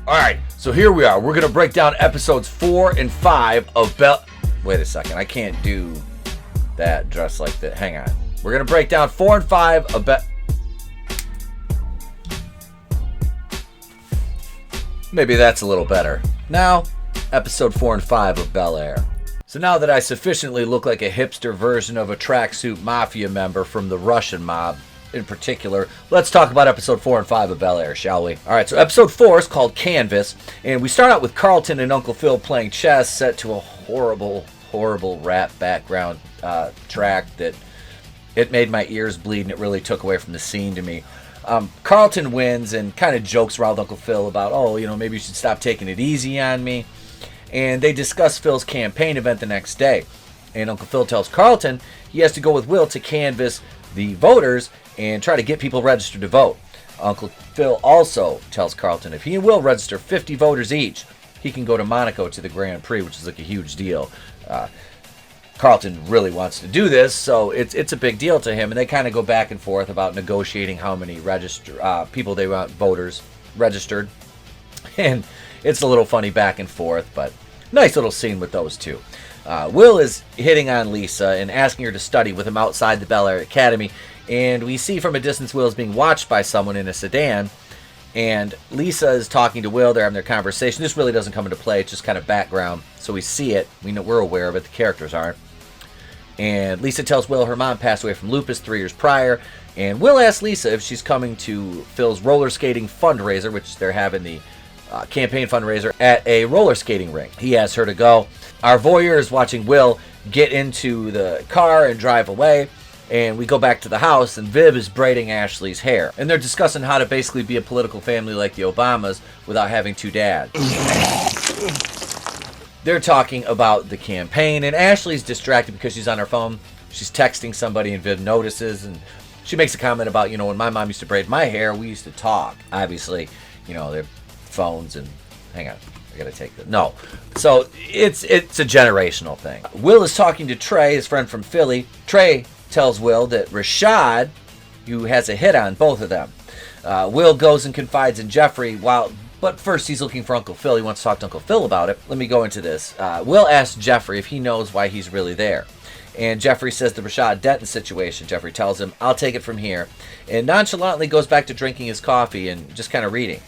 Alright, so here we are. We're going to break down episodes 4 and 5 of Bel... Wait a second, I can't do that just like that. Hang on. We're going to break down 4 and 5 of Bel... Maybe that's a little better. Now, episode 4 and 5 of Bel Air. So now that I sufficiently look like a hipster version of a tracksuit mafia member from the Russian mob, in particular, let's talk about episode 4 and 5 of Bel Air, shall we? Alright, so episode 4 is called Canvas, and we start out with Carlton and Uncle Phil playing chess, set to a horrible rap background track that it made my ears bleed, and it really took away from the scene to me. Carlton wins and kind of jokes around Uncle Phil about, oh, you know, maybe you should stop taking it easy on me. And they discuss Phil's campaign event the next day. And Uncle Phil tells Carlton he has to go with Will to canvass the voters and try to get people registered to vote. Uncle Phil also tells Carlton if he and Will register 50 voters each, he can go to Monaco to the Grand Prix, which is like a huge deal. Carlton really wants to do this, so it's a big deal to him, and they kind of go back and forth about negotiating how many people they want voters registered. And it's a little funny back and forth, but nice little scene with those two. Will is hitting on Lisa and asking her to study with him outside the Bel Air Academy, and we see from a distance Will is being watched by someone in a sedan, and Lisa is talking to Will. They're having their conversation. This really doesn't come into play. It's just kind of background, so we see it. We're aware of it. The characters aren't. And Lisa tells Will her mom passed away from lupus 3 years prior, and Will asks Lisa if she's coming to Phil's roller skating fundraiser, which they're having the campaign fundraiser at a roller skating rink. He asks her to go. Our voyeur is watching Will get into the car and drive away, and we go back to the house, and Viv is braiding Ashley's hair. And they're discussing how to basically be a political family like the Obamas without having 2 dads. They're talking about the campaign, and Ashley's distracted because she's on her phone. She's texting somebody, and Viv notices, and she makes a comment about, you know, when my mom used to braid my hair, we used to talk. Obviously, you know, they're phones and... Hang on. I gotta take this. No. So, it's a generational thing. Will is talking to Trey, his friend from Philly. Trey tells Will that Rashad, who has a hit on both of them. Will goes and confides in Jeffrey, but first he's looking for Uncle Phil. He wants to talk to Uncle Phil about it. Let me go into this. Will asks Jeffrey if he knows why he's really there. And Jeffrey says the Rashad Denton situation. Jeffrey tells him, I'll take it from here. And nonchalantly goes back to drinking his coffee and just kind of reading.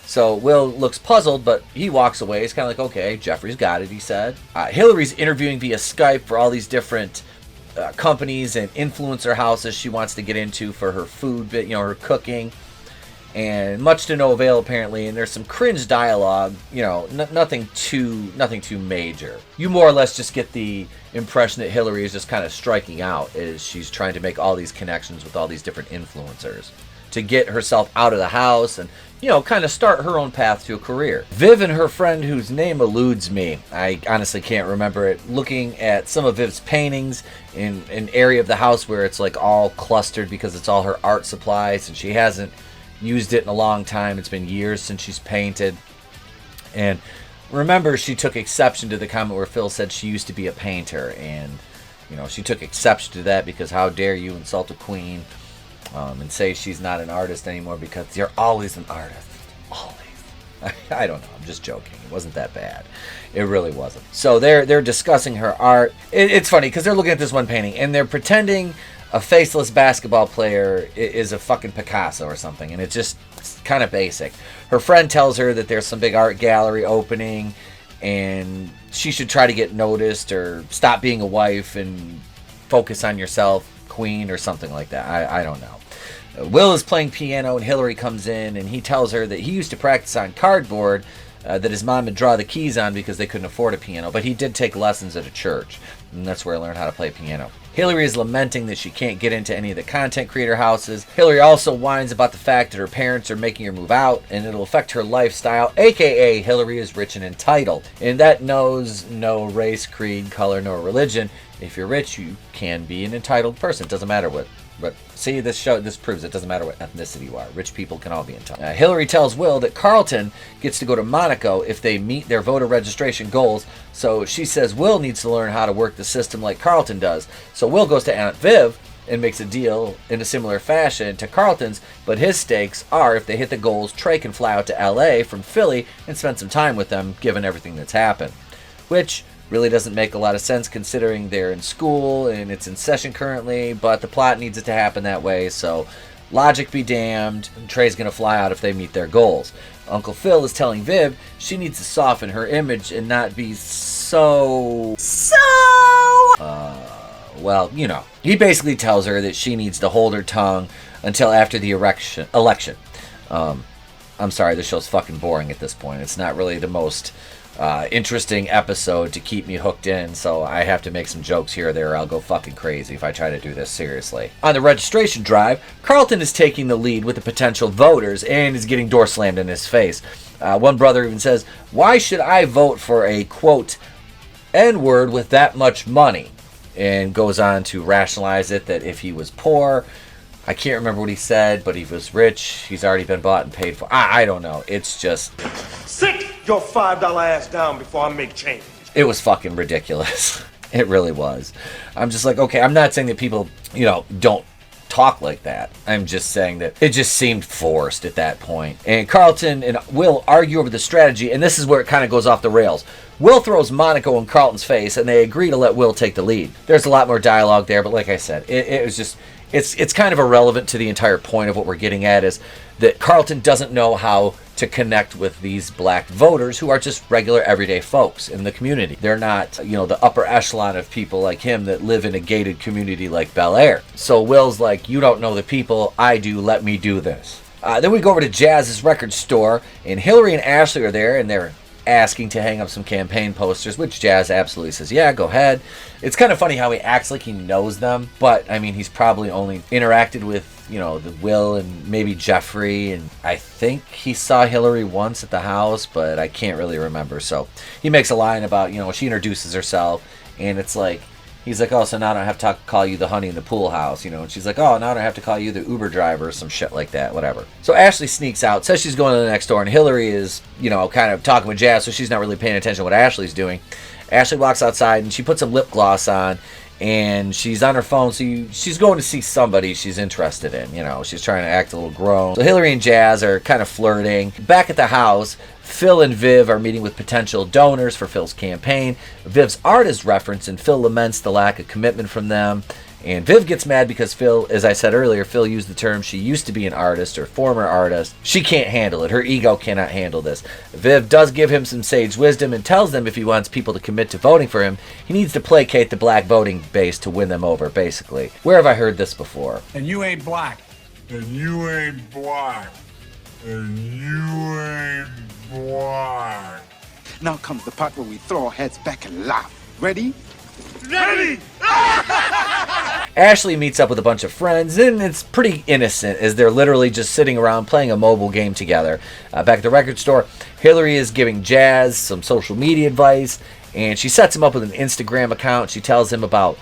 So Will looks puzzled, but he walks away. He's kind of like, okay, Jeffrey's got it, he said. Hillary's interviewing via Skype for all these different companies and influencer houses she wants to get into for her food, you know, her cooking. And much to no avail, apparently. And there's some cringe dialogue, you know, nothing too major. You more or less just get the impression that Hillary is just kind of striking out as she's trying to make all these connections with all these different influencers to get herself out of the house and, you know, kind of start her own path to a career. Viv and her friend, whose name eludes me, I honestly can't remember it, looking at some of Viv's paintings in an area of the house where it's like all clustered because it's all her art supplies and she hasn't used it in a long time. It's been years since she's painted. And remember, she took exception to the comment where Phil said she used to be a painter, and, you know, she took exception to that because how dare you insult a queen and say she's not an artist anymore because you're always an artist. Always. I don't know. I'm just joking. It wasn't that bad. It really wasn't. So they're discussing her art. It's funny because they're looking at this one painting and they're pretending a faceless basketball player is a fucking Picasso or something, and it's kind of basic. Her friend tells her that there's some big art gallery opening and she should try to get noticed or stop being a wife and focus on yourself, queen, or something like that. I don't know. Will is playing piano and Hillary comes in and he tells her that he used to practice on cardboard that his mom would draw the keys on because they couldn't afford a piano, but he did take lessons at a church, and that's where I learned how to play piano. Hillary is lamenting that she can't get into any of the content creator houses. Hillary also whines about the fact that her parents are making her move out and it'll affect her lifestyle, aka Hillary is rich and entitled. And that knows no race, creed, color, nor religion. If you're rich, you can be an entitled person. It doesn't matter what. But see, this proves it doesn't matter what ethnicity you are. Rich people can all be entitled. Hillary tells Will that Carlton gets to go to Monaco if they meet their voter registration goals. So she says Will needs to learn how to work the system like Carlton does. So Will goes to Aunt Viv and makes a deal in a similar fashion to Carlton's, but his stakes are if they hit the goals, Trey can fly out to LA from Philly and spend some time with them given everything that's happened. Which really doesn't make a lot of sense considering they're in school and it's in session currently, but the plot needs it to happen that way, so logic be damned, Trey's gonna fly out if they meet their goals. Uncle Phil is telling Viv she needs to soften her image and not be well, you know. He basically tells her that she needs to hold her tongue until after the election. I'm sorry, this show's fucking boring at this point. It's not really the most interesting episode to keep me hooked in, so I have to make some jokes here or there or I'll go fucking crazy if I try to do this seriously. On the registration drive, Carlton is taking the lead with the potential voters and is getting door slammed in his face. One brother even says, "Why should I vote for a, quote, N-word with that much money?" And goes on to rationalize it that if he was poor, I can't remember what he said, but if he was rich, he's already been bought and paid for. I don't know. It's just... Sit your $5 ass down before I make change. It was fucking ridiculous. It really was. I'm just like, okay, I'm not saying that people, don't talk like that. I'm just saying that it just seemed forced at that point. And Carlton and Will argue over the strategy, and this is where it kind of goes off the rails. Will throws Monaco in Carlton's face, and they agree to let Will take the lead. There's a lot more dialogue there, but like I said, it was just... It's kind of irrelevant to the entire point of what we're getting at, is that Carlton doesn't know how to connect with these black voters who are just regular everyday folks in the community. They're not, the upper echelon of people like him that live in a gated community like Bel Air. So Will's like, you don't know the people, I do, let me do this. Then we go over to Jazz's record store, and Hillary and Ashley are there, and they're asking to hang up some campaign posters, which Jazz absolutely says, yeah, go ahead. It's kind of funny how he acts like he knows them, but I mean, he's probably only interacted with, the Will and maybe Jeffrey, and I think he saw Hillary once at the house, but I can't really remember. So he makes a line about, she introduces herself, and it's like, he's like, oh, so now I don't have to call you the honey in the pool house, and she's like, oh, now I don't have to call you the Uber driver or some shit like that, whatever. So Ashley sneaks out, says she's going to the next door, and Hillary is, kind of talking with Jazz, so she's not really paying attention to what Ashley's doing. Ashley walks outside, and she puts some lip gloss on, and she's on her phone, so she's going to see somebody she's interested in, she's trying to act a little grown. So Hillary and Jazz are kind of flirting. Back at the house, Phil and Viv are meeting with potential donors for Phil's campaign. Viv's art is referenced, and Phil laments the lack of commitment from them. And Viv gets mad because Phil, as I said earlier, Phil used the term she used to be an artist or former artist. She can't handle it. Her ego cannot handle this. Viv does give him some sage wisdom and tells them if he wants people to commit to voting for him, he needs to placate the black voting base to win them over, basically. Where have I heard this before? And you ain't black. And you ain't black. And you ain't black. Now comes the part where we throw our heads back and laugh. Ready? Ready! Ashley meets up with a bunch of friends, and it's pretty innocent as they're literally just sitting around playing a mobile game together. Back at the record store, Hillary is giving Jazz some social media advice, and she sets him up with an Instagram account. She tells him about,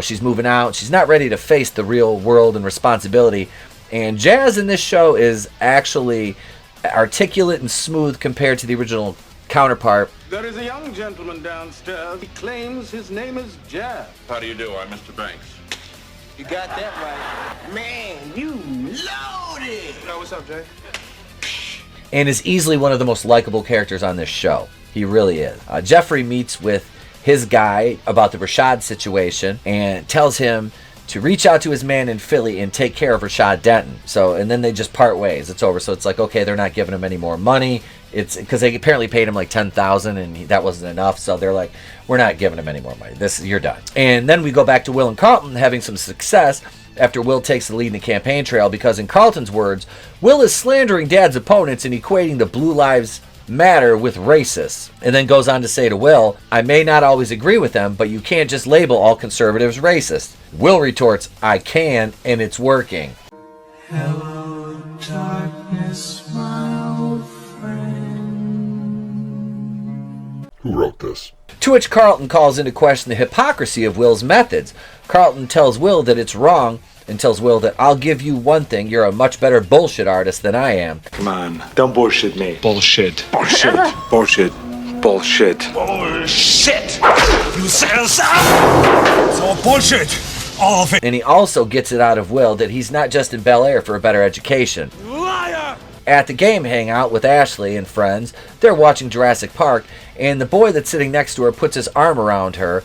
she's moving out. She's not ready to face the real world and responsibility. And Jazz in this show is actually articulate and smooth compared to the original counterpart. There is a young gentleman downstairs. He claims his name is Jazz. How do you do? I'm Mr. Banks. You got that right. Man, you loaded! No, what's up, Jay? And is easily one of the most likable characters on this show. He really is. Jeffrey meets with his guy about the Rashad situation and tells him to reach out to his man in Philly and take care of Rashad Denton. And then they just part ways. It's over. So it's like, okay, they're not giving him any more money. It's because they apparently paid him like $10,000 and that wasn't enough. So they're like, we're not giving him any more money. You're done. And then we go back to Will and Carlton having some success after Will takes the lead in the campaign trail, because in Carlton's words, Will is slandering Dad's opponents and equating the Blue Lives Matter with racists, and then goes on to say to Will, I may not always agree with them, but you can't just label all conservatives racist. Will retorts, I can, and it's working. Hello, darkness, my old friend. Who wrote this? To which Carlton calls into question the hypocrisy of Will's methods. Carlton tells Will that it's wrong, and tells Will that I'll give you one thing, you're a much better bullshit artist than I am. Come on, don't bullshit me. Bullshit. Bullshit. Bullshit. Bullshit. Bullshit. You said so? It's all bullshit. all of it. And he also gets it out of Will that he's not just in Bel Air for a better education. Liar! At the game hangout with Ashley and friends, they're watching Jurassic Park, and the boy that's sitting next to her puts his arm around her,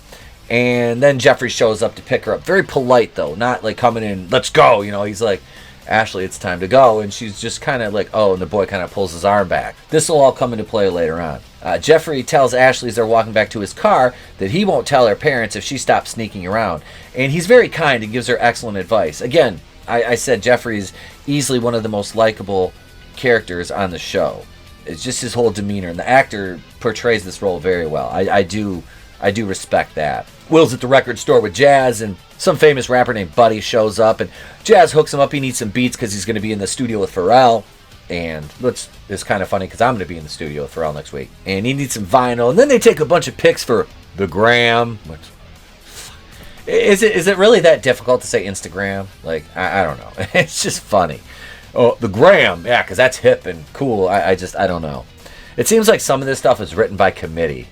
and then Jeffrey shows up to pick her up. Very polite, though, not like coming in, let's go, you know, he's like, Ashley, it's time to go, and she's just kind of like, oh, and the boy kind of pulls his arm back. This will all come into play later on. Jeffrey tells Ashley as they're walking back to his car that he won't tell her parents if she stops sneaking around, and he's very kind and gives her excellent advice. Again, I said Jeffrey's easily one of the most likable characters on the show. It's just his whole demeanor, and the actor portrays this role very well. I do respect that. Will's at the record store with Jazz, and some famous rapper named Buddy shows up, and Jazz hooks him up. He needs some beats because he's going to be in the studio with Pharrell, and it's kind of funny because I'm going to be in the studio with Pharrell next week, and he needs some vinyl, and then they take a bunch of pics for the gram. Is it really that difficult to say Instagram? Like, I don't know. It's just funny. Oh, the gram, yeah, because that's hip and cool. I don't know. It seems like some of this stuff is written by committee.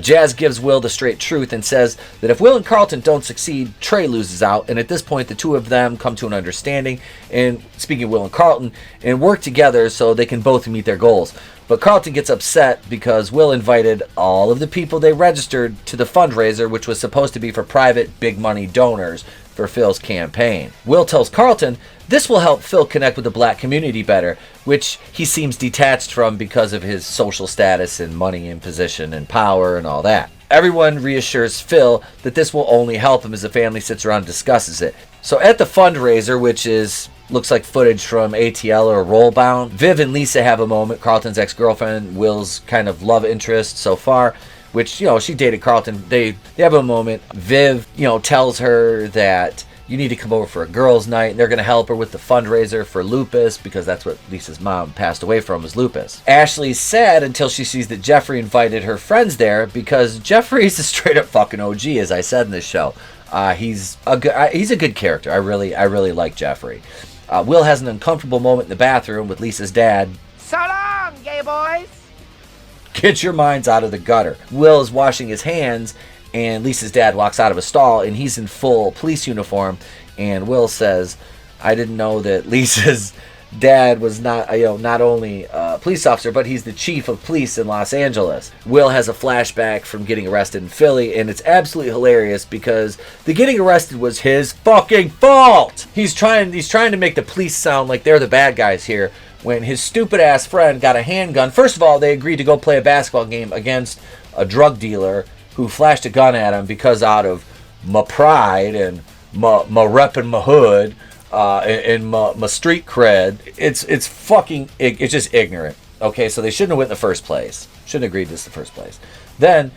Jazz gives Will the straight truth and says that if Will and Carlton don't succeed, Trey loses out, and at this point the two of them come to an understanding, and speaking of Will and Carlton, and work together so they can both meet their goals. But Carlton gets upset because Will invited all of the people they registered to the fundraiser, which was supposed to be for private big money donors for Phil's campaign. Will tells Carlton this will help Phil connect with the black community better, which he seems detached from because of his social status and money and position and power and all that. Everyone reassures Phil that this will only help him as the family sits around and discusses it. So at the fundraiser, which looks like footage from ATL or Rollbound, Viv and Lisa have a moment, Carlton's ex-girlfriend, Will's kind of love interest so far, which, you know, she dated Carlton. They have a moment. Viv, you know, tells her that you need to come over for a girls' night, and they're going to help her with the fundraiser for lupus, because that's what Lisa's mom passed away from, was lupus. Ashley's sad until she sees that Jeffrey invited her friends there, because Jeffrey's a straight-up fucking OG, as I said in this show. He's a good character. I really like Jeffrey. Will has an uncomfortable moment in the bathroom with Lisa's dad. So long, gay boys. Get your minds out of the gutter. Will is washing his hands, and Lisa's dad walks out of a stall, and he's in full police uniform, and Will says, I didn't know that Lisa's dad was not only a police officer, but he's the chief of police in Los Angeles. Will has a flashback from getting arrested in Philly, and it's absolutely hilarious because the getting arrested was his fucking fault. He's trying to make the police sound like they're the bad guys here, when his stupid ass friend got a handgun. First of all, they agreed to go play a basketball game against a drug dealer who flashed a gun at him because out of my pride and my rep and my hood and my street cred. It's just ignorant. Okay, so they shouldn't have went in the first place. Shouldn't have agreed to this in the first place. Then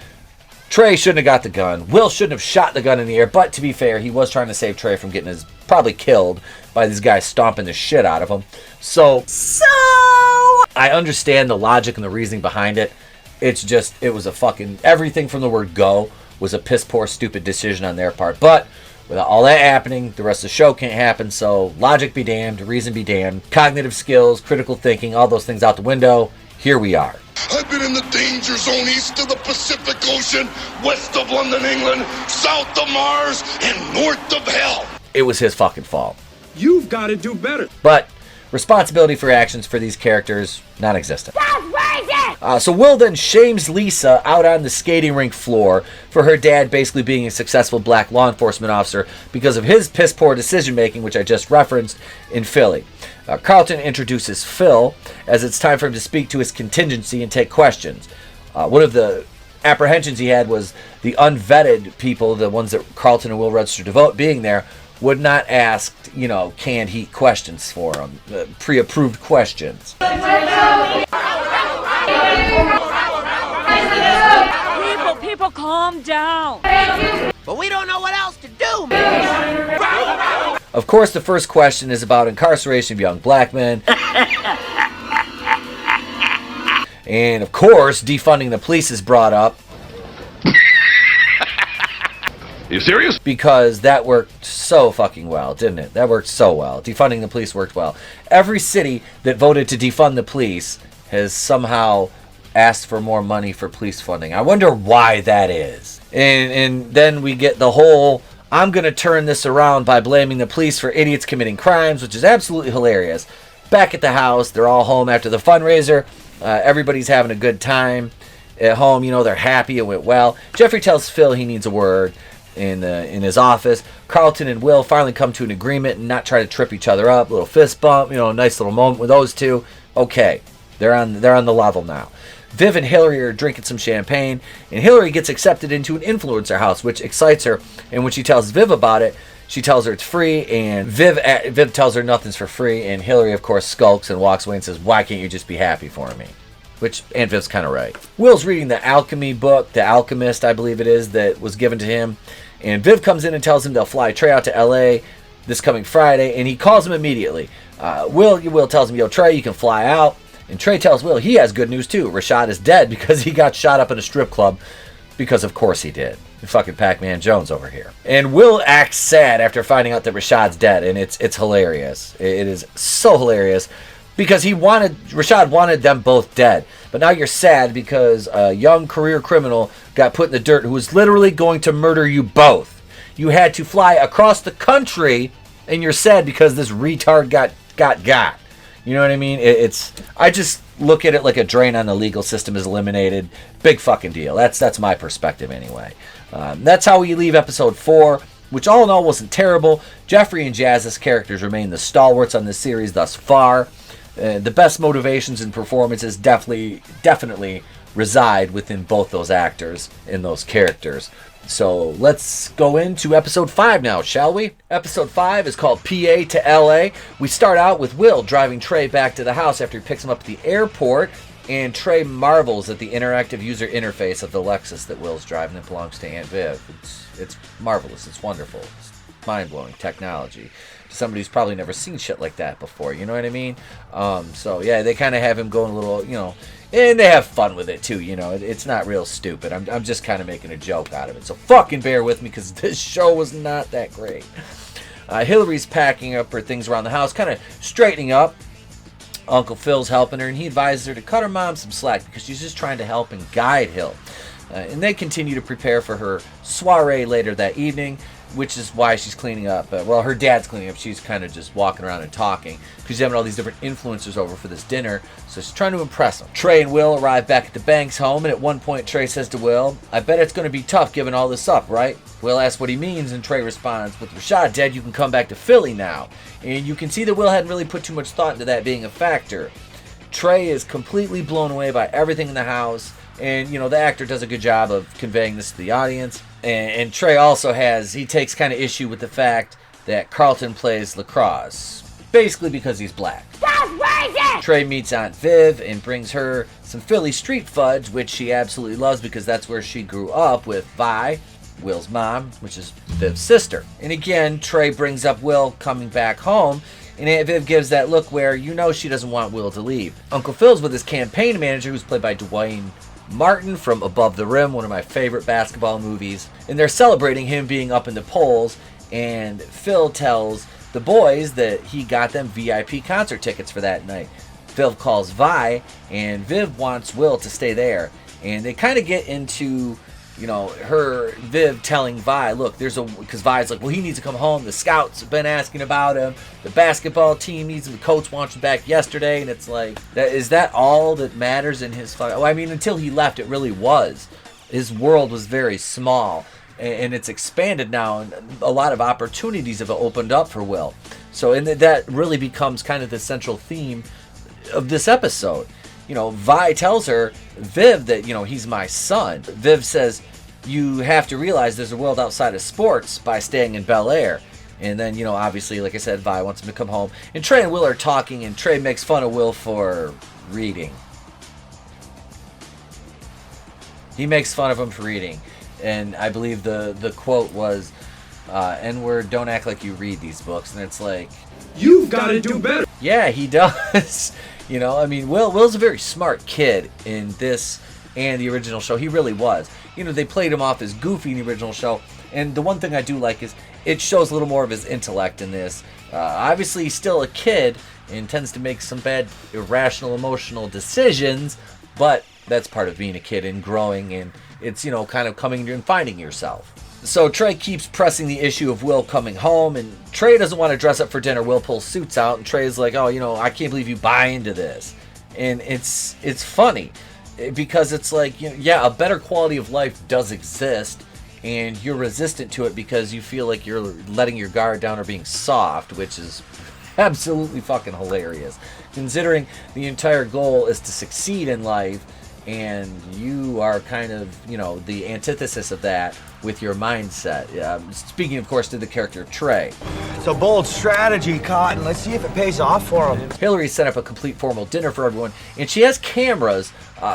Trey shouldn't have got the gun. Will shouldn't have shot the gun in the air. But to be fair, he was trying to save Trey from getting probably killed by these guys stomping the shit out of him. So I understand the logic and the reasoning behind it. It was a fucking, everything from the word go was a piss poor stupid decision on their part. But without all that happening, the rest of the show can't happen. So logic be damned, reason be damned, cognitive skills, critical thinking, all those things out the window. Here we are. I've been in the danger zone east of the Pacific Ocean, west of London, England, south of Mars, and north of hell. It was his fucking fault. You've got to do better. But responsibility for actions for these characters, non-existent. So Will then shames Lisa out on the skating rink floor for her dad basically being a successful black law enforcement officer because of his piss poor decision making, which I just referenced in Philly. Carlton introduces Phil as it's time for him to speak to his contingency and take questions. One of the apprehensions he had was the unvetted people, the ones that Carlton and Will registered to vote, being there, would not ask, canned heat questions for him, pre-approved questions. People, calm down. But we don't know what else to do, man. Of course, the first question is about incarceration of young black men. And of course, defunding the police is brought up. You serious? Because that worked so fucking well, didn't it? That worked so well. Defunding the police worked well. Every city that voted to defund the police has somehow asked for more money for police funding. I wonder why that is. And then we get the whole I'm going to turn this around by blaming the police for idiots committing crimes, which is absolutely hilarious. Back at the house, they're all home after the fundraiser. Everybody's having a good time at home. They're happy, it went well. Jeffrey tells Phil he needs a word in his office. Carlton and Will finally come to an agreement and not try to trip each other up. A little fist bump, a nice little moment with those two. Okay, they're on the level now. Viv and Hillary are drinking some champagne, and Hillary gets accepted into an influencer house, which excites her. And when she tells Viv about it, she tells her it's free, and Viv tells her nothing's for free, and Hillary, of course, skulks and walks away and says, "Why can't you just be happy for me?" Which Aunt Viv's kind of right. Will's reading the alchemy book, The Alchemist, I believe it is, that was given to him, and Viv comes in and tells him they'll fly Trey out to L.A. this coming Friday, and he calls him immediately. Will tells him, "Yo, Trey, you can fly out." And Trey tells Will he has good news too. Rashad is dead because he got shot up in a strip club. Because of course he did. Fucking Pac-Man Jones over here. And Will acts sad after finding out that Rashad's dead, and it's hilarious. It is so hilarious because Rashad wanted them both dead. But now you're sad because a young career criminal got put in the dirt who was literally going to murder you both. You had to fly across the country, and you're sad because this retard got. You know what I mean? I just look at it like a drain on the legal system is eliminated. Big fucking deal. That's my perspective anyway. That's how we leave episode 4, which all in all wasn't terrible. Jeffrey and Jazz's characters remain the stalwarts on this series thus far. The best motivations and performances definitely reside within both those actors and those characters. So let's go into episode 5 now, shall we? Episode 5 is called PA to LA. We start out with Will driving Trey back to the house after he picks him up at the airport, and Trey marvels at the interactive user interface of the Lexus that Will's driving that belongs to Aunt Viv. It's marvelous. It's wonderful. It's mind-blowing technology. Somebody who's probably never seen shit like that before, you know what I mean? So yeah, they kind of have him going a little, and they have fun with it too, it's not real stupid. I'm just kind of making a joke out of it, so fucking bear with me because this show was not that great. Hillary's packing up her things around the house, kind of straightening up. Uncle Phil's helping her, and he advises her to cut her mom some slack because she's just trying to help and guide Hill. And they continue to prepare for her soiree later that evening, which is why she's cleaning up. Her dad's cleaning up. She's kind of just walking around and talking because she's having all these different influencers over for this dinner, so she's trying to impress them. Trey and Will arrive back at the Banks home, and at one point Trey says to Will, "I bet it's going to be tough giving all this up, right?" Will asks what he means, and Trey responds, "With Rashad dead, you can come back to Philly now." And you can see that Will hadn't really put too much thought into that being a factor. Trey is completely blown away by everything in the house, and the actor does a good job of conveying this to the audience. And Trey also takes kind of issue with the fact that Carlton plays lacrosse, basically because he's black. That's racist! Trey meets Aunt Viv and brings her some Philly street fudge, which she absolutely loves because that's where she grew up with Vi, Will's mom, which is Viv's sister. And again, Trey brings up Will coming back home, and Aunt Viv gives that look where she doesn't want Will to leave. Uncle Phil's with his campaign manager, who's played by Dwayne Martin from Above the Rim, one of my favorite basketball movies, and they're celebrating him being up in the polls, and Phil tells the boys that he got them VIP concert tickets for that night. Phil calls Vi, and Viv wants Will to stay there, and they kind of get into Viv telling Vi, look, because Vi's like, well, he needs to come home, the scouts have been asking about him, the basketball team needs him, the coach wants him back yesterday, and it's like, is that all that matters in his until he left, it really was. His world was very small, and it's expanded now, and a lot of opportunities have opened up for Will. So, and that really becomes kind of the central theme of this episode. Vi tells her, Viv, that, he's my son. Viv says, you have to realize there's a world outside of sports by staying in Bel Air. And then, obviously, like I said, Vi wants him to come home. And Trey and Will are talking, and Trey makes fun of Will for reading. He makes fun of him for reading. And I believe the quote was, N-word, don't act like you read these books. And it's like, you've got to do better. Yeah, he does. Will's a very smart kid in this and the original show. He really was. They played him off as goofy in the original show. And the one thing I do like is it shows a little more of his intellect in this. Obviously, he's still a kid and tends to make some bad, irrational, emotional decisions. But that's part of being a kid and growing. And it's, kind of coming and finding yourself. So Trey keeps pressing the issue of Will coming home, and Trey doesn't want to dress up for dinner. Will pulls suits out, and Trey's like, oh, I can't believe you buy into this. And it's funny because it's like, yeah, a better quality of life does exist, and you're resistant to it because you feel like you're letting your guard down or being soft, which is absolutely fucking hilarious, considering the entire goal is to succeed in life, and you are kind of, the antithesis of that with your mindset. Speaking, of course, to the character of Trey. It's a bold strategy, Cotton. Let's see if it pays off for him. Hillary set up a complete formal dinner for everyone, and she has cameras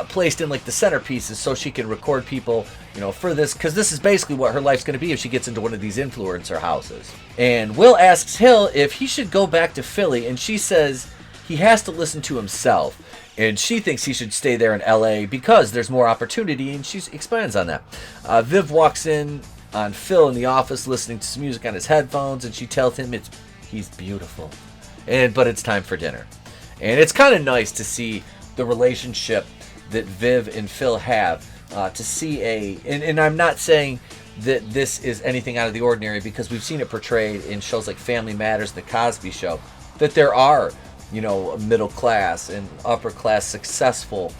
placed in like the centerpieces so she can record people, for this, because this is basically what her life's going to be if she gets into one of these influencer houses. And Will asks Hill if he should go back to Philly, and she says he has to listen to himself. And she thinks he should stay there in LA because there's more opportunity, and she expands on that. Viv walks in on Phil in the office listening to some music on his headphones, and she tells him he's beautiful. But it's time for dinner. And it's kind of nice to see the relationship that Viv and Phil have, to see and I'm not saying that this is anything out of the ordinary, because we've seen it portrayed in shows like Family Matters, The Cosby Show, that there are middle class and upper class successful,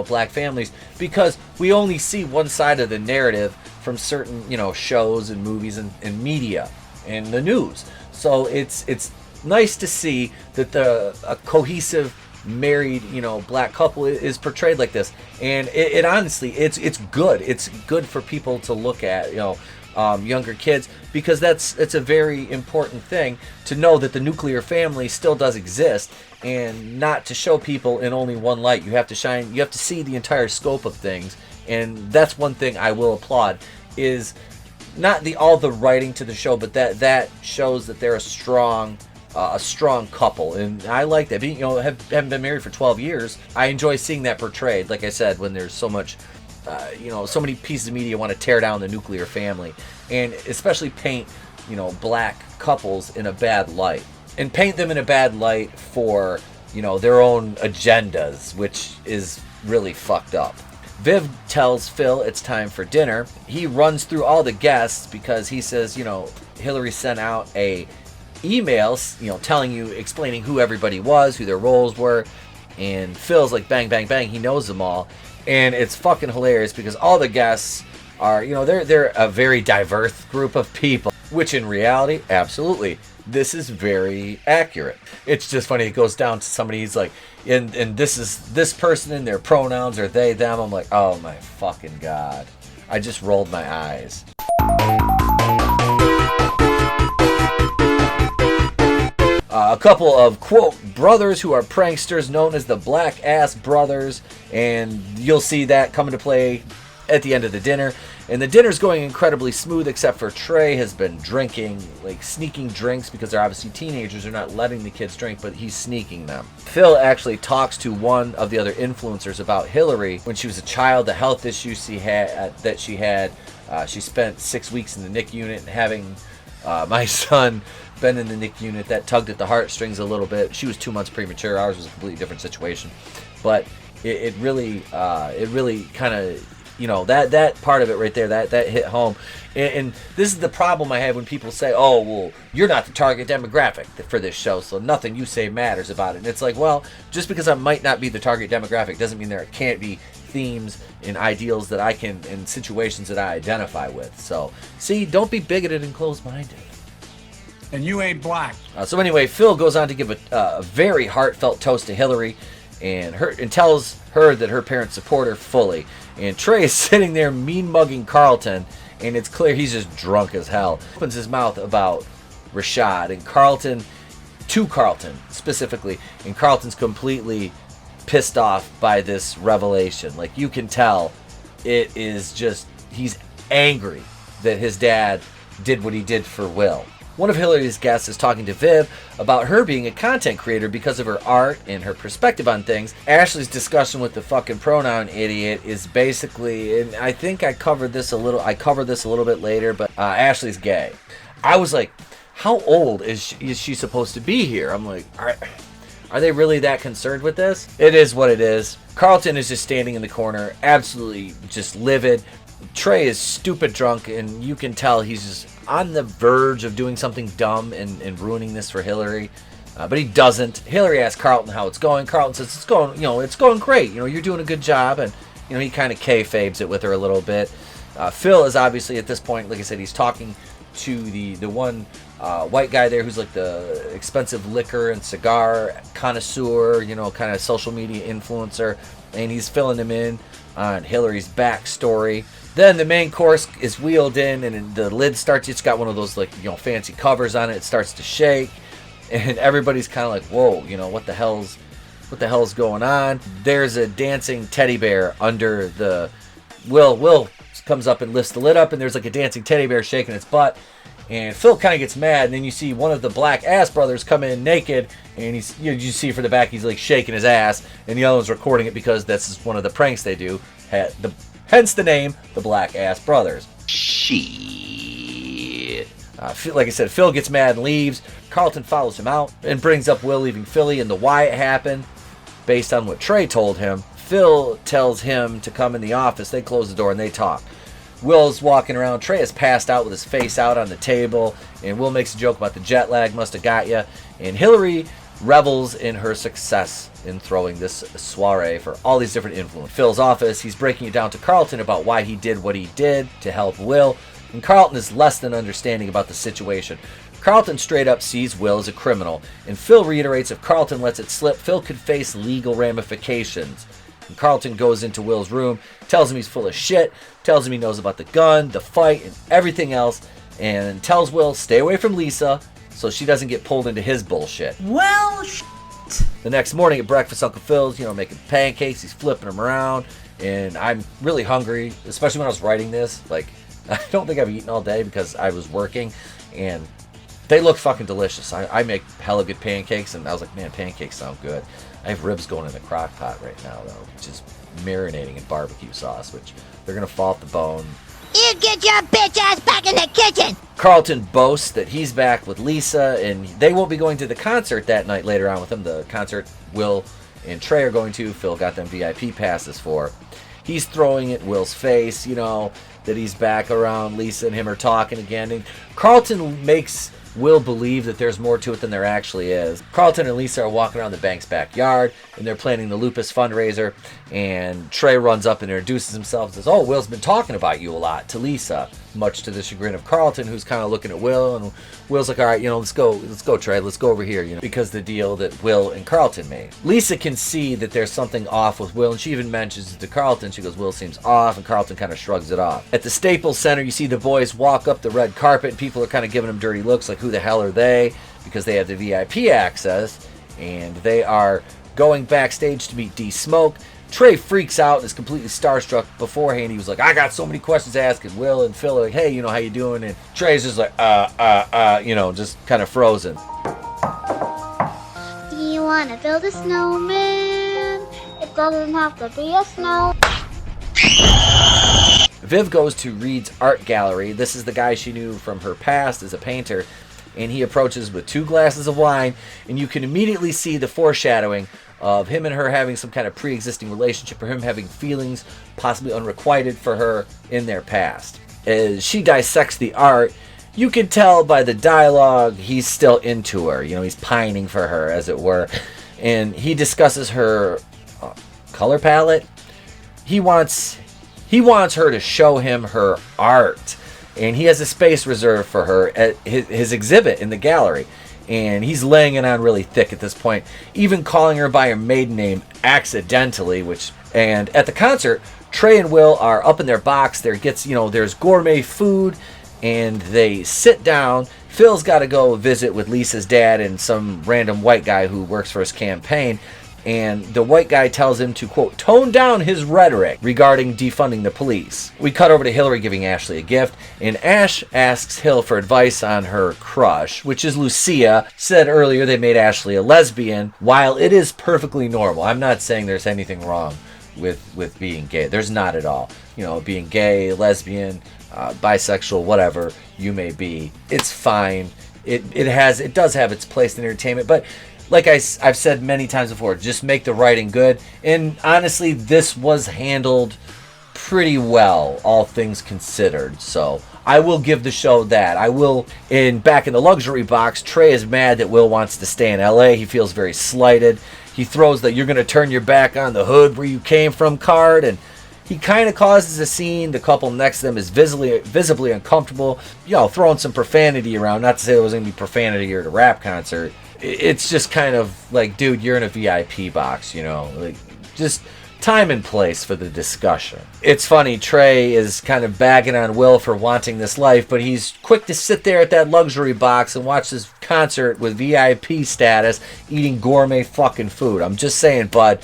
black families, because we only see one side of the narrative from certain, shows and movies and media and the news. So it's nice to see that a cohesive married, black couple is portrayed like this. And it honestly, it's good. It's good for people to look at, younger kids, because it's a very important thing to know that the nuclear family still does exist, and not to show people in only one light. You have to see the entire scope of things. And that's one thing I will applaud, is not all the writing to the show, but that shows that they're a strong couple. And I like that. Being, haven't been married for 12 years, I enjoy seeing that portrayed. Like I said, when there's so much so many pieces of media want to tear down the nuclear family, and especially paint, black couples in a bad light, and paint them in a bad light for, their own agendas, which is really fucked up. Viv tells Phil it's time for dinner. He runs through all the guests because he says, Hillary sent out a email, explaining who everybody was, who their roles were, and Phil's like, bang, bang, bang, he knows them all. And it's fucking hilarious because all the guests are, they're a very diverse group of people, which in reality, absolutely, this is very accurate. It's just funny. It goes down to somebody, he's like, and this is this person, and their pronouns are they, them. I'm like, oh my fucking God. I just rolled my eyes. A couple of, quote, brothers who are pranksters known as the Black Ass Brothers, and you'll see that come into play at the end of the dinner. And the dinner's going incredibly smooth, except for Trey has been drinking, like sneaking drinks, because they're obviously teenagers. They're not letting the kids drink, but he's sneaking them. Phil actually talks to one of the other influencers about Hillary. When she was a child, the health issues she had. She spent 6 weeks in the NICU unit, and having my son been in the NICU unit, that tugged at the heartstrings a little bit. She was 2 months premature. Ours was a completely different situation, but it really kind of, that part of it right there, that hit home. And this is the problem I have when people say, oh, well, you're not the target demographic for this show, so nothing you say matters about it. And it's like, well, just because I might not be the target demographic doesn't mean there can't be themes and ideals that and situations that I identify with. So, see, don't be bigoted and closed-minded. And you ain't black. So anyway, Phil goes on to give a very heartfelt toast to Hillary, and tells her that her parents support her fully. And Trey is sitting there mean-mugging Carlton, and it's clear he's just drunk as hell. Opens his mouth about Rashad and Carlton specifically, and Carlton's completely pissed off by this revelation. Like, you can tell it is just, he's angry that his dad did what he did for Will. One of Hillary's guests is talking to Viv about her being a content creator because of her art and her perspective on things. Ashley's discussion with the fucking pronoun idiot is basically, and I think I covered this a little bit later, but Ashley's gay. I was like, how old is she supposed to be here? I'm like, are they really that concerned with this? It is what it is. Carlton is just standing in the corner, absolutely just livid. Trey is stupid drunk, and you can tell he's just on the verge of doing something dumb and ruining this for Hillary. But he doesn't. Hillary asks Carlton how it's going. Carlton says it's going great. You're doing a good job, and he kind of kayfabes it with her a little bit. Phil is obviously at this point, like I said, he's talking to the one white guy there who's like the expensive liquor and cigar connoisseur, kind of social media influencer, and he's filling him in on Hillary's backstory. Then the main course is wheeled in, and the lid starts. It's got one of those fancy covers on it. It starts to shake. And everybody's kind of like, whoa, what the hell's going on? There's a dancing teddy bear under the... Will comes up and lifts the lid up, and there's like a dancing teddy bear shaking its butt. And Phil kind of gets mad, and then you see one of the Black Ass brothers come in naked, and you see from the back he's like shaking his ass, and the other one's recording it because that's one of the pranks they do. Hence the name, the Black Ass Brothers. Shit. Like I said, Phil gets mad and leaves. Carlton follows him out and brings up Will leaving Philly and the why it happened. Based on what Trey told him, Phil tells him to come in the office. They close the door and they talk. Will's walking around. Trey is passed out with his face out on the table, and Will makes a joke about the jet lag must have got you. And Hillary revels in her success in throwing this soiree for all these different influence. Phil's office, he's breaking it down to Carlton about why he did what he did to help Will. And Carlton is less than understanding about the situation. Carlton straight up sees Will as a criminal, and Phil reiterates if Carlton lets it slip, Phil could face legal ramifications. And Carlton goes into Will's room, tells him he's full of shit, tells him he knows about the gun, the fight, and everything else, and tells Will stay away from Lisa so she doesn't get pulled into his bullshit. Well, The next morning at breakfast, Uncle Phil's, making pancakes, he's flipping them around, and I'm really hungry, especially when I was writing this. I don't think I've eaten all day because I was working, and they look fucking delicious. I make hella good pancakes, and I was like, man, pancakes sound good. I have ribs going in the crock pot right now, though, just marinating in barbecue sauce, which they're going to fall off the bone. You get your bitch ass back in the kitchen! Carlton boasts that he's back with Lisa, and they won't be going to the concert that night later on with him. The concert Will and Trey are going to. Phil got them VIP passes for. He's throwing it in Will's face, that he's back around. Lisa and him are talking again. And Carlton makes Will believe that there's more to it than there actually is. Carlton and Lisa are walking around the bank's backyard, and they're planning the lupus fundraiser, and Trey runs up and introduces himself and says, oh, Will's been talking about you a lot to Lisa, much to the chagrin of Carlton, who's kind of looking at Will, and Will's like, all right, let's go Trey, let's go over here, because the deal that Will and Carlton made. Lisa can see that there's something off with Will, and she even mentions it to Carlton. She goes, Will seems off, and Carlton kind of shrugs it off. At the Staples Center, you see the boys walk up the red carpet, and people are kind of giving them dirty looks, like, who the hell are they? Because they have the VIP access, and they are going backstage to meet D-Smoke. Trey freaks out and is completely starstruck. Beforehand, he was like, I got so many questions to ask, and Will and Phil are like, hey, how you doing? And Trey's just like, just kind of frozen. Do you want to build a snowman? It doesn't have to be a snow. Viv goes to Reed's art gallery. This is the guy she knew from her past as a painter, and he approaches with 2 glasses of wine, and you can immediately see the foreshadowing of him and her having some kind of pre-existing relationship, or him having feelings possibly unrequited for her in their past. As she dissects the art, you can tell by the dialogue he's still into her. He's pining for her, as it were. And he discusses her color palette. He wants her to show him her art. And he has a space reserved for her at his exhibit in the gallery. And he's laying it on really thick at this point, even calling her by her maiden name accidentally. And at the concert, Trey and Will are up in their box. There's gourmet food, and they sit down. Phil's got to go visit with Lisa's dad and some random white guy who works for his campaign. And the white guy tells him to, quote, tone down his rhetoric regarding defunding the police. We cut over to Hillary giving Ashley a gift, and Ash asks Hill for advice on her crush, which is Lucia. Said earlier they made Ashley a lesbian. While it is perfectly normal, I'm not saying there's anything wrong with being gay. There's not at all. Being gay, lesbian, bisexual, whatever you may be, it's fine. It does have its place in entertainment, but like I've said many times before, just make the writing good. And honestly, this was handled pretty well, all things considered. So I will give the show that. I will, back in the luxury box, Trey is mad that Will wants to stay in LA. He feels very slighted. He throws the "you're going to turn your back on the hood where you came from" card, and he kind of causes a scene. The couple next to them is visibly uncomfortable, throwing some profanity around. Not to say there was going to be profanity at a rap concert. It's just kind of like, dude, you're in a VIP box, like, just time and place for the discussion. It's funny, Trey is kind of bagging on Will for wanting this life, but he's quick to sit there at that luxury box and watch this concert with VIP status, eating gourmet fucking food. I'm just saying, bud,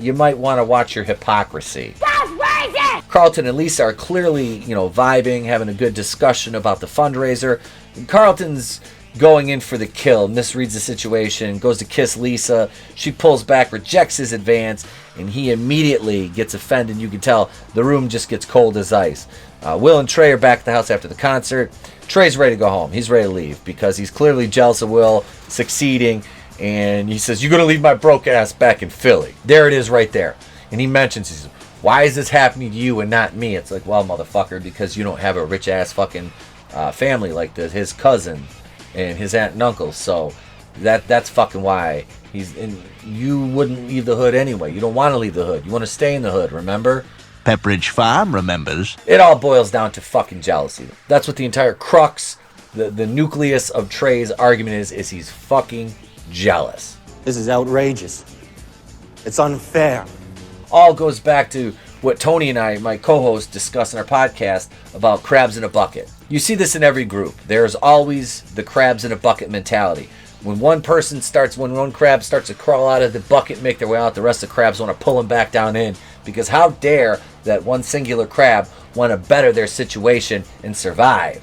you might want to watch your hypocrisy. That's racist! Carlton and Lisa are clearly, vibing, having a good discussion about the fundraiser. And Carlton's going in for the kill, misreads the situation, goes to kiss Lisa. She pulls back, rejects his advance, and he immediately gets offended. You can tell the room just gets cold as ice. Will and Trey are back at the house after the concert. Trey's ready to go home. He's ready to leave because he's clearly jealous of Will succeeding, and he says, "You're going to leave my broke ass back in Philly." There it is right there. And he mentions, he says, "Why is this happening to you and not me?" It's like, well, motherfucker, because you don't have a rich ass fucking family like this. His cousin and his aunt and uncle, so that's fucking why you wouldn't leave the hood anyway. You don't want to leave the hood. You want to stay in the hood, remember? Pepperidge Farm remembers. It all boils down to fucking jealousy. That's what the entire crux, the nucleus of Trey's argument is he's fucking jealous. This is outrageous. It's unfair. All goes back to what Tony and I, my co-host, discuss in our podcast about crabs in a bucket. You see this in every group. There's always the crabs in a bucket mentality. When one crab starts to crawl out of the bucket and make their way out, the rest of the crabs want to pull them back down in, because how dare that one singular crab want to better their situation and survive?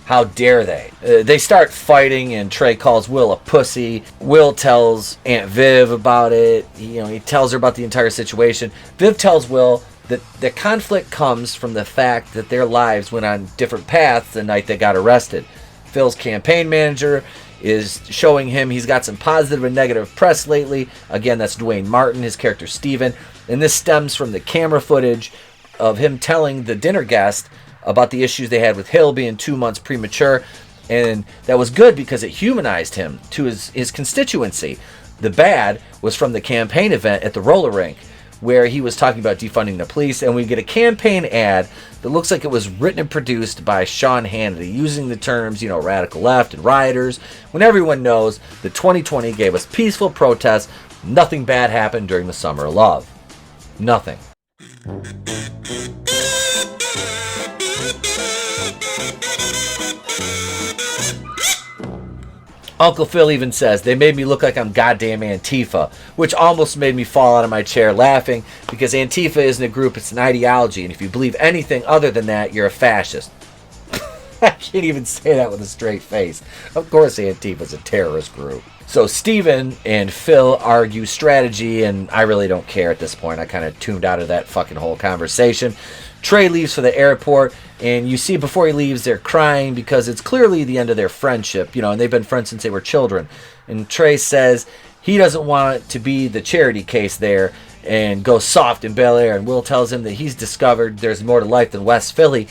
How dare they? They start fighting, and Trey calls Will a pussy. Will tells Aunt Viv about it. He tells her about the entire situation. Viv tells Will that the conflict comes from the fact that their lives went on different paths the night they got arrested. Phil's campaign manager is showing him he's got some positive and negative press lately. Again, that's Dwayne Martin, his character Steven. And this stems from the camera footage of him telling the dinner guest about the issues they had with Hill being 2 months premature. And that was good because it humanized him to his constituency. The bad was from the campaign event at the roller rink, where he was talking about defunding the police, and we get a campaign ad that looks like it was written and produced by Sean Hannity, using the terms, radical left and rioters, when everyone knows that 2020 gave us peaceful protests. Nothing bad happened during the summer of love. Nothing. Uncle Phil even says, "They made me look like I'm goddamn Antifa," which almost made me fall out of my chair laughing, because Antifa isn't a group, it's an ideology, and if you believe anything other than that, you're a fascist. I can't even say that with a straight face. Of course Antifa's a terrorist group. So Steven and Phil argue strategy, and I really don't care at this point. I kind of tuned out of that fucking whole conversation. Trey leaves for the airport, and you see before he leaves they're crying because it's clearly the end of their friendship, and they've been friends since they were children. And Trey says he doesn't want it to be the charity case there and go soft in Bel Air, and Will tells him that he's discovered there's more to life than West Philly.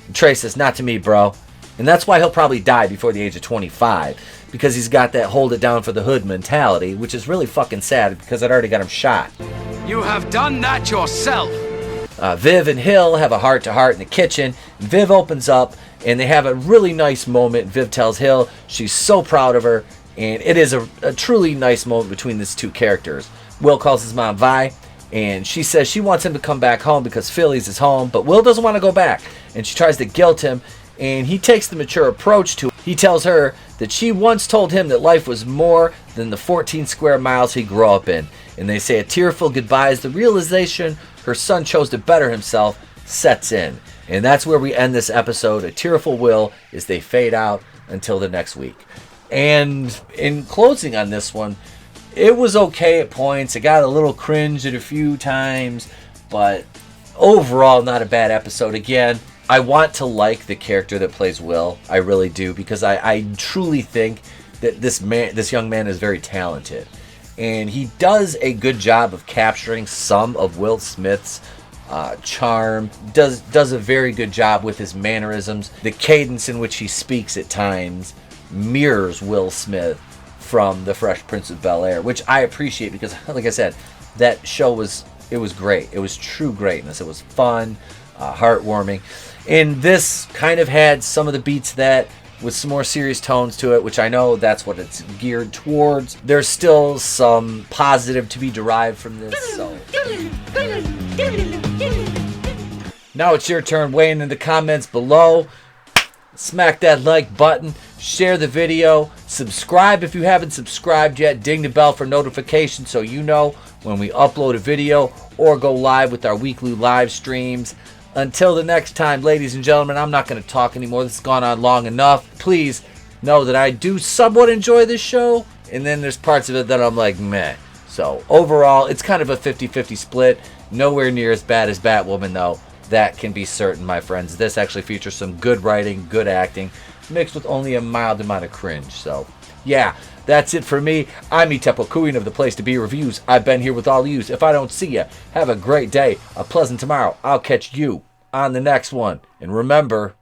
And Trey says, "Not to me, bro." And that's why he'll probably die before the age of 25, because he's got that hold it down for the hood mentality, which is really fucking sad because I'd already got him shot. You have done that yourself. Viv and Hill have a heart-to-heart in the kitchen. Viv opens up, and they have a really nice moment. Viv tells Hill she's so proud of her, and it is a truly nice moment between these two characters. Will calls his mom Vi, and she says she wants him to come back home because Philly's his home, but Will doesn't want to go back, and she tries to guilt him, and he takes the mature approach to it. He tells her that she once told him that life was more than the 14 square miles he grew up in, and they say a tearful goodbye as the realization her son chose to better himself sets in. And that's where we end this episode, a tearful Will, as they fade out until the next week. And in closing on this one, it was okay at points. It got a little cringe at a few times, but overall not a bad episode. Again, I want to like the character that plays Will. I really do, because I truly think that this young man is very talented. And he does a good job of capturing some of Will Smith's charm. Does a very good job with his mannerisms. The cadence in which he speaks at times mirrors Will Smith from The Fresh Prince of Bel Air, which I appreciate because, like I said, that show was great. It was true greatness. It was fun, heartwarming. And this kind of had some of the beats that with some more serious tones to it, which I know that's what it's geared towards. There's still some positive to be derived from this. So now it's your turn. Weigh in the comments below. Smack that like button. Share the video. Subscribe if you haven't subscribed yet. Ding the bell for notifications so you know when we upload a video or go live with our weekly live streams. Until the next time, ladies and gentlemen, I'm not going to talk anymore. This has gone on long enough. Please know that I do somewhat enjoy this show, and then there's parts of it that I'm like, meh. So overall, it's kind of a 50-50 split. Nowhere near as bad as Batwoman, though. That can be certain, my friends. This actually features some good writing, good acting, mixed with only a mild amount of cringe. So, yeah, that's it for me. I'm Itepo Queen of the Place to Be Reviews. I've been here with all yous. If I don't see ya, have a great day, a pleasant tomorrow. I'll catch you on the next one. And remember,